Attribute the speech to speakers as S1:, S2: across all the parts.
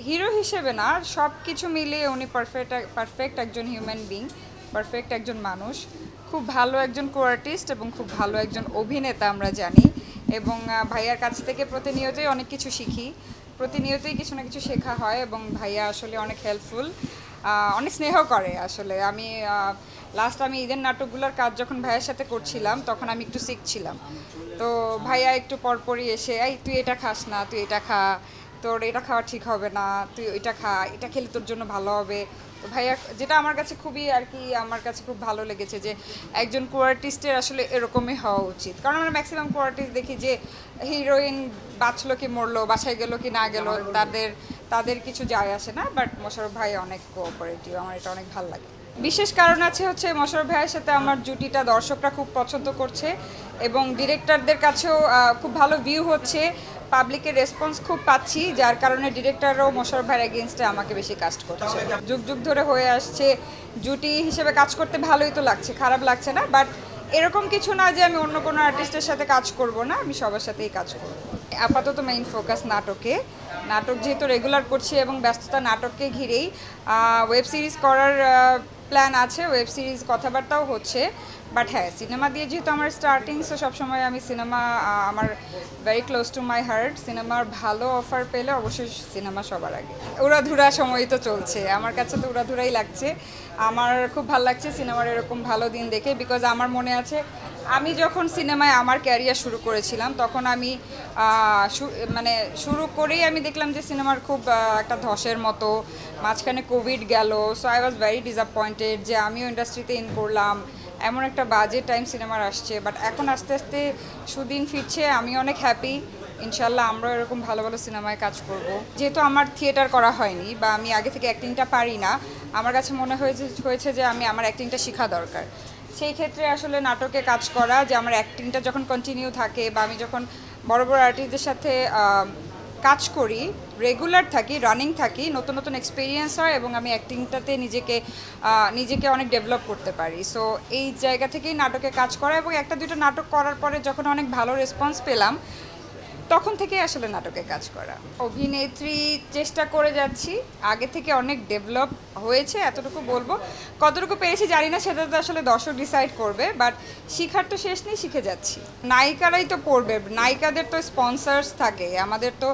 S1: Hero হিসেবে না, সব কিছু মিলিয়ে উনি পারফেক্ট একজন হিউম্যান বিং, পারফেক্ট একজন মানুষ, খুব ভালো একজন কো-আর্টিস্ট এবং খুব ভালো একজন অভিনেতা আমরা জানি। এবং ভাইয়ার কাছ থেকে প্রতিনিয়তই অনেক কিছু শিখি, প্রতিনিয়তই কিছু না কিছু শেখা হয় এবং ভাইয়া আসলে অনেক হেল্পফুল, অনেক স্নেহ করে আসলে। আমি ঈদের নাটকগুলোর কাজ যখন ভাইয়ের সাথে করছিলাম তখন আমি একটু সিক ছিলাম, তো ভাইয়া একটু পরপরই এসে, এই তুই এটা খাস না, তুই এটা খা, তোর এটা খাওয়া ঠিক হবে না, তুই ওইটা খা, এটা খেলে তোর জন্য ভালো হবে। তো ভাইয়া, যেটা আমার কাছে খুবই আর কি, আমার কাছে খুব ভালো লেগেছে যে একজন কো-আর্টিস্টের আসলে এরকমই হওয়া উচিত। কারণ আমরা ম্যাক্সিমাম কো-আর্টিস্ট দেখি যে হিরোইন বাঁচলো কি মরলো, বাসায় গেলো কি না গেলো, তাদের তাদের কিছু যায় আসে না। বাট মোশাররফ ভাই অনেক কোঅপারেটিভ, আমার এটা অনেক ভালো লাগে। বিশেষ কারণ আছে হচ্ছে মোশাররফ ভাইয়ের সাথে আমার জুটিটা দর্শকরা খুব পছন্দ করছে এবং ডিরেক্টরদের কাছেও খুব ভালো ভিউ হচ্ছে, পাবলিকের রেসপন্স খুব পাচ্ছি, যার কারণে ডিরেক্টরও মোশাররফ ভাইয়ের এগেনস্টে আমাকে বেশি কাস্ট করছে। যুগ যুগ ধরে হয়ে আসছে, জুটি হিসেবে কাজ করতে ভালোই তো লাগছে, খারাপ লাগছে না। বাট এরকম কিছু না যে আমি অন্য কোনো আর্টিস্টের সাথে কাজ করব না, আমি সবার সাথেই কাজ করব। আপাতত মেইন ফোকাস নাটকে, নাটক যেহেতু রেগুলার করছি এবং ব্যস্ততা নাটককে ঘিরেই। ওয়েব সিরিজ করার প্ল্যান আছে, ওয়েব সিরিজ কথাবার্তাও হচ্ছে। বাট হ্যাঁ, সিনেমা দিয়ে যেহেতু আমার স্টার্টিং, সো সবসময় আমি সিনেমা, আমার very close to my heart. সিনেমার ভালো অফার পেলে অবশ্যই সিনেমা সবার আগে। উড়াধুরা সময় তো চলছে, আমার কাছে তো উড়াধুরাই লাগছে। আমার খুব ভালো লাগছে সিনেমার এরকম ভালো দিন দেখে, বিকজ আমার মনে আছে আমি যখন সিনেমায় আমার ক্যারিয়ার শুরু করেছিলাম তখন আমি মানে শুরু করেই আমি দেখলাম যে সিনেমার খুব একটা ধসের মতো, মাঝখানে কোভিড গেল, so I was very disappointed যে আমিও ইন্ডাস্ট্রিতে ইন করলাম, এমন একটা বাজে টাইম সিনেমার আসছে। বাট এখন আস্তে আস্তে সুদিন ফিরছে, আমি অনেক হ্যাপি। ইনশাল্লাহ আমরা এরকম ভালো ভালো সিনেমায় কাজ করব। যেহেতু আমার থিয়েটার করা হয়নি বা আমি আগে থেকে অ্যাক্টিংটা পারি না, আমার কাছে মনে হয়েছে যে আমার অ্যাক্টিংটা শেখা দরকার। সেই ক্ষেত্রে আসলে নাটকে কাজ করা, যে আমার অ্যাক্টিংটা যখন কন্টিনিউ থাকে বা আমি যখন বড় বড় আর্টিস্টদের সাথে কাজ করি, রেগুলার থাকি, রানিং থাকি, নতুন নতুন এক্সপিরিয়েন্স হয় এবং আমি অ্যাক্টিংটাতে নিজেকে অনেক ডেভেলপ করতে পারি। সো এই জায়গা থেকেই নাটকে কাজ করা এবং একটা দুটো নাটক করার পরে যখন অনেক ভালো রেসপন্স পেলাম, তখন থেকে আসলে নাটকে কাজ করা। অভিনেত্রী চেষ্টা করে যাচ্ছি, আগে থেকে অনেক ডেভেলপ হয়েছে এতটুকু বলবো। কতটুকু পেয়েছি জানি না, সেটা তো আসলে দর্শক ডিসাইড করবে। বাট শিখার তো শেষ নেই, শিখে যাচ্ছি। নায়িকারাই তো পড়বে, নায়িকাদের তো স্পন্সার্স থাকে, আমাদের তো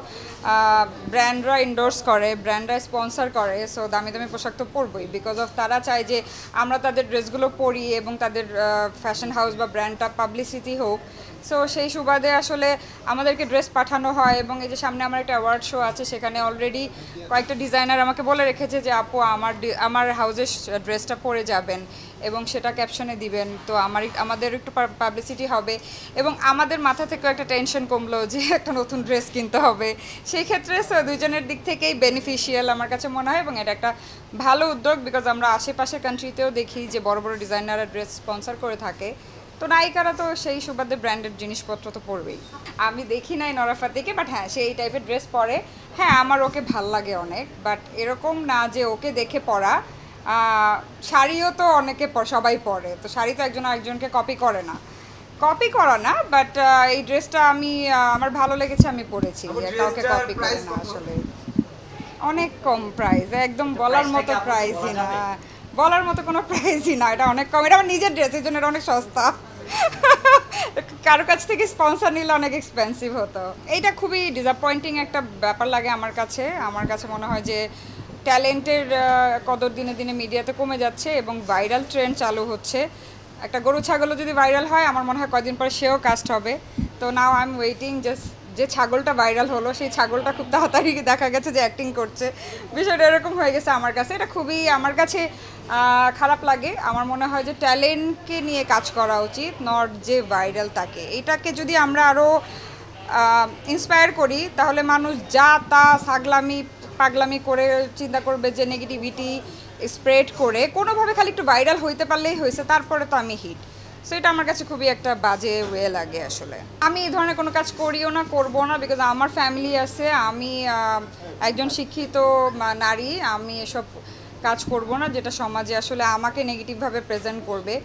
S1: ব্র্যান্ডরা এন্ডোর্স করে, ব্র্যান্ডরা স্পন্সার করে। সো দামি দামি পোশাক তো পরবই, বিকজ অফ তারা চায় যে আমরা তাদের ড্রেসগুলো পরি এবং তাদের ফ্যাশন হাউস বা ব্র্যান্ডটা পাবলিসিটি হোক। সো সেই সুবাদে আসলে আমাদেরকে ড্রেস পাঠানো হয় এবং এই যে সামনে আমার একটা অ্যাওয়ার্ড শো আছে, সেখানে অলরেডি কয়েকটা ডিজাইনার আমাকে বলে রেখেছে যে আপু আমার হাউজের ড্রেসটা পরে যাবেন এবং সেটা ক্যাপশনে দিবেন, তো আমাদের একটু পাবলিসিটি হবে এবং আমাদের মাথা থেকেও একটা টেনশন কমলো যে একটা নতুন ড্রেস কিনতে হবে। সেই ক্ষেত্রে দুজনের দিক থেকেই বেনিফিশিয়াল আমার কাছে মনে হয় এবং এটা একটা ভালো উদ্যোগ, বিকজ আমরা আশেপাশের কান্ট্রিতেও দেখি যে বড় বড় ডিজাইনাররা ড্রেস স্পন্সর করে থাকে। তো নায়িকারা তো সেই সুবাদে ব্র্যান্ডেড জিনিসপত্র তো পরবেই। আমি দেখি নাই নরা ফাতেহিকে, বাট হ্যাঁ সে এই টাইপের ড্রেস পরে। হ্যাঁ আমার ওকে ভাল লাগে অনেক, বাট এরকম না যে ওকে দেখে পরা। শাড়িও তো সবাই পরে, তো শাড়ি তো একজন আরেকজনকে কপি করা না, বাট এই ড্রেসটা আমার ভালো লেগেছে, আমি পরেছি। কাউকে কপি করে না আসলে। অনেক কম প্রাইস, একদম বলার মতো প্রাইসই না, বলার মতো কোনো প্রাইসই না, এটা অনেক কম। এটা আমার নিজের ড্রেস, এই জন্য এটা অনেক সস্তা। কারো কাছ থেকে স্পন্সর নিলে অনেক এক্সপেন্সিভ হতো। এইটা খুবই ডিসঅ্যাপয়েন্টিং একটা ব্যাপার লাগে আমার কাছে মনে হয় যে ট্যালেন্টের কদর দিনে দিনে মিডিয়াতে কমে যাচ্ছে এবং ভাইরাল ট্রেন্ড চালু হচ্ছে। একটা গরু ছাগলও যদি ভাইরাল হয়, আমার মনে হয় কয়দিন পরে সেও কাস্ট হবে। তো now I am waiting just, যে ছাগলটা ভাইরাল হলো সেই ছাগলটা খুব তাড়াতাড়ি দেখা গেছে যে অ্যাক্টিং করছে। বিষয়টা এরকম হয়ে গেছে আমার কাছে, এটা খুবই আমার কাছে খারাপ লাগে। আমার মনে হয় যে ট্যালেন্টকে নিয়ে কাজ করা উচিত, নট যে ভাইরাল তাকে। এটাকে যদি আমরা আরও ইন্সপায়ার করি, তাহলে মানুষ যা তা পাগলামি করে চিন্তা করবে যে নেগেটিভিটি স্প্রেড করে কোনোভাবে খালি একটু ভাইরাল হইতে পারলেই হয়েছে, তারপরে তো আমি হিট। সো এটা আমার কাছে খুবই একটা বাজে ওয়ে লাগে আসলে। আমি এই ধরনের কোনো কাজ করিও না, করবো না, বিকজ আমার ফ্যামিলি আছে, আমি একজন শিক্ষিত নারী, আমি এসব কাজ করব না যেটা সমাজে আসলে আমাকে নেগেটিভভাবে প্রেজেন্ট করবে।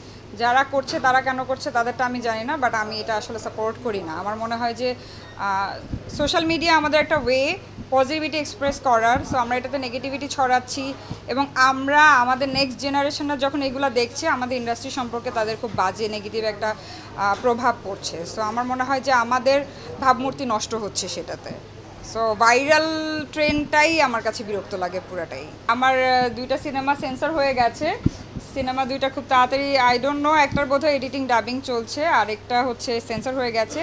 S1: যারা করছে তারা কেন করছে তাদেরটা আমি জানি না, বাট আমি এটা আসলে সাপোর্ট করি না। আমার মনে হয় যে সোশ্যাল মিডিয়া আমাদের একটা ওয়ে পজিটিভিটি এক্সপ্রেস করার, সো আমরা এটাতে নেগেটিভিটি ছড়াচ্ছি এবং আমরা আমাদের নেক্সট জেনারেশনরা যখন এগুলো দেখছে আমাদের ইন্ডাস্ট্রি সম্পর্কে তাদের খুব বাজে নেগেটিভ একটা প্রভাব পড়ছে। সো আমার মনে হয় যে আমাদের ভাবমূর্তি নষ্ট হচ্ছে সেটাতে। সো ভাইরাল ট্রেন্ডটাই আমার কাছে বিরক্ত লাগে পুরাটাই। আমার দুইটা সিনেমা সেন্সর হয়ে গেছে, সিনেমা দুইটা খুব তাড়াতাড়ি, আই ডোন্ট নো, একটার বোধহয় এডিটিং ডাবিং চলছে আর একটা হচ্ছে সেন্সর হয়ে গেছে।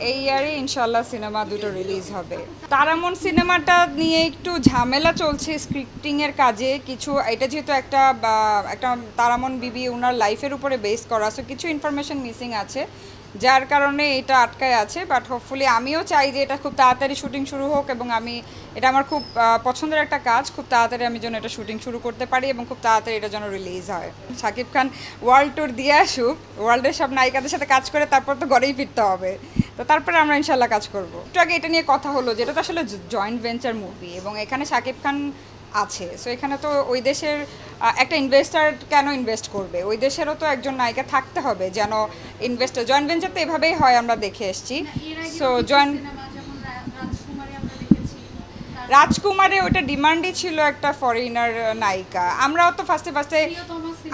S1: এই ইয়ারে ইনশাল্লাহ সিনেমা দুটো রিলিজ হবে। তারামন সিনেমাটা নিয়ে একটু ঝামেলা চলছে স্ক্রিপ্টিংয়ের কাজে কিছু, এটা যেহেতু একটা তারামন বিবি ওনার লাইফের উপরে বেস করা, সো কিছু ইনফরমেশন মিসিং আছে যার কারণে এটা আটকায় আছে। বাট হোপফুলি আমিও চাই যে এটা খুব তাড়াতাড়ি শুটিং শুরু হোক এবং এটা আমার খুব পছন্দের একটা কাজ, খুব তাড়াতাড়ি আমি যেন এটা শুটিং শুরু করতে পারি এবং খুব তাড়াতাড়ি এটা যেন রিলিজ হয়। শাকিব খান ওয়ার্ল্ড ট্যুর দিয়ে আসুক, ওয়ার্ল্ডের সব নায়িকাদের সাথে কাজ করে তারপর তো ঘরেই ফিরতে হবে, তো তারপরে আমরা ইনশাল্লাহ কাজ করবো। একটু আগে এটা নিয়ে কথা হলো যেটা তো আসলে জয়েন্ট ভেঞ্চার মুভি এবং এখানে শাকিব খান আছে, সো এখানে তো ওই দেশের একটা ইনভেস্টার কেন ইনভেস্ট করবে, ওই দেশেরও তো একজন নায়িকা থাকতে হবে যেন ইনভেস্টার। জয়েন্ট ভেঞ্চার তো এভাবেই হয়, আমরা দেখে এসেছি। সো জয়েন্ট রাজকুমারে ওটা ডিমান্ডই ছিল একটা ফরেনার নায়িকা। আমরাও তো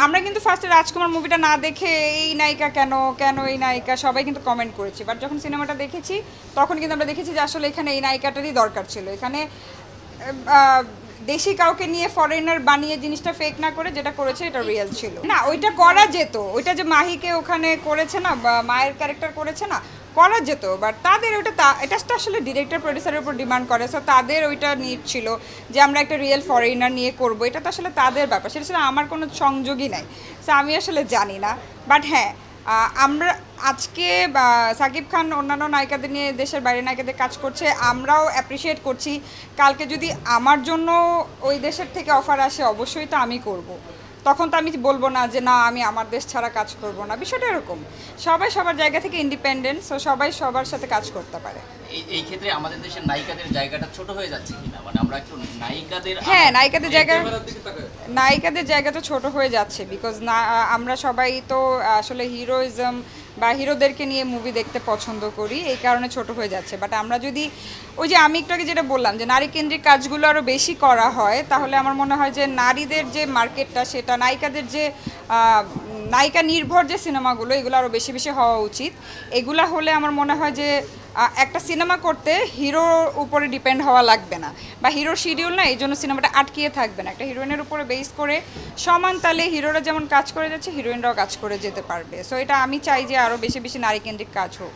S1: আমরা কিন্তু ফার্স্টে রাজকুমার মুভিটা না দেখে এই নায়িকা কেন কেন এই নায়িকা সবাই কিন্তু কমেন্ট করেছি, বাট যখন সিনেমাটা দেখেছি তখন কিন্তু আমরা দেখেছি যে আসলে এখানে এই নায়িকাটারই দরকার ছিল। এখানে দেশি কাউকে নিয়ে ফরেনার বানিয়ে জিনিসটা ফেক না করে যেটা করেছে এটা রিয়েল ছিল না, ওইটা করা যেত। ওইটা যে মাহিকে ওখানে করেছে না, বা মায়ের ক্যারেক্টার করেছে না, করা যেত, বাট তাদের এটা তো আসলে ডিরেক্টর প্রডিউসারের উপর ডিমান্ড করে, সো তাদের ওইটা নিড ছিল যে আমরা একটা রিয়েল ফরেনার নিয়ে করব, এটা তো আসলে তাদের ব্যাপার, সেটা আসলে আমার কোনো সংযোগই নাই, সো আমি আসলে জানি না। বাট হ্যাঁ, আমরা আজকে সাকিব খান অন্যান্য নায়িকাদের নিয়ে দেশের বাইরে নায়িকাদের কাজ করছে, আমরাও অ্যাপ্রিসিয়েট করছি। কালকে যদি আমার জন্য ওই দেশের থেকে অফার আসে অবশ্যই তো আমি করব, তখন তো আমি বলবো না যে না আমি আমার দেশ ছাড়া কাজ করব না। বিষয়টা এরকম, সবাই সবার জায়গা থেকে ইন্ডিপেন্ডেন্ট, সো সবাই সবার সাথে কাজ করতে পারে।
S2: এই ক্ষেত্রে আমাদের দেশের নায়িকাদের জায়গাটা ছোট হয়ে যাচ্ছে কিনা, মানে আমরা একটু
S1: হ্যাঁ নায়িকাদের জায়গা তো ছোট হয়ে যাচ্ছে, বিকজ না আমরা সবাই তো আসলে হিরোইজম বা হিরোদেরকে নিয়ে মুভি দেখতে পছন্দ করি, এই কারণে ছোট হয়ে যাচ্ছে। বাট আমরা যদি ওই যে আমি একটু আগে যেটা বললাম যে নারী কেন্দ্রিক কাজগুলো আরও বেশি করা হয়, তাহলে আমার মনে হয় যে নারীদের যে মার্কেটটা সেটা নায়িকাদের যে নায়িকা নির্ভর যে সিনেমাগুলো এগুলো আরও বেশি বেশি হওয়া উচিত। এগুলা হলে আমার মনে হয় যে একটা সিনেমা করতে হিরোর উপরে ডিপেন্ড হওয়া লাগবে না, বা হিরোর শিডিউল না, এই জন্য সিনেমাটা আটকিয়ে থাকবে না। একটা হিরোইনের উপরে বেস করে সমান তালে হিরোরা যেমন কাজ করে যাচ্ছে হিরোইনরাও কাজ করে যেতে পারবে। সো এটা আমি চাই যে আরও বেশি বেশি নারী কেন্দ্রিক কাজ হোক।